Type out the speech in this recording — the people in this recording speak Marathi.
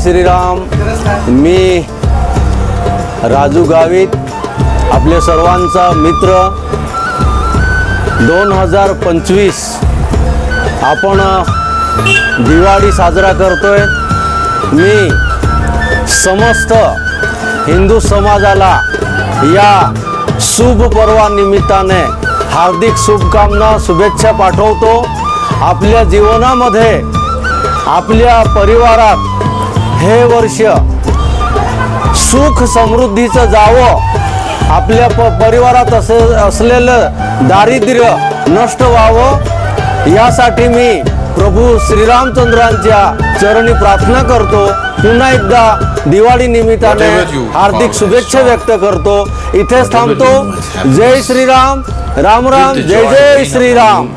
श्रीराम। मी राजू गावित, आपल्या सर्वांचा मित्र। 2025 आपण दिवाळी साजरा करतोय। मी समस्त हिंदू समाजाला या शुभ पर्वानिमित्ताने हार्दिक शुभकामना, शुभेच्छा पाठवतो। आपल्या जीवनामध्ये, आपल्या परिवारात हे वर्ष सुख समृद्धीचं जावं, आपल्या परिवारात असलेलं दारिद्र्य नष्ट व्हावं, यासाठी मी प्रभू श्रीरामचंद्रांच्या चरणी प्रार्थना करतो। पुन्हा एकदा दिवाळी निमित्ताने हार्दिक शुभेच्छा व्यक्त करतो। इथेच थांबतो। जय श्रीराम, राम राम, जय जय श्रीराम।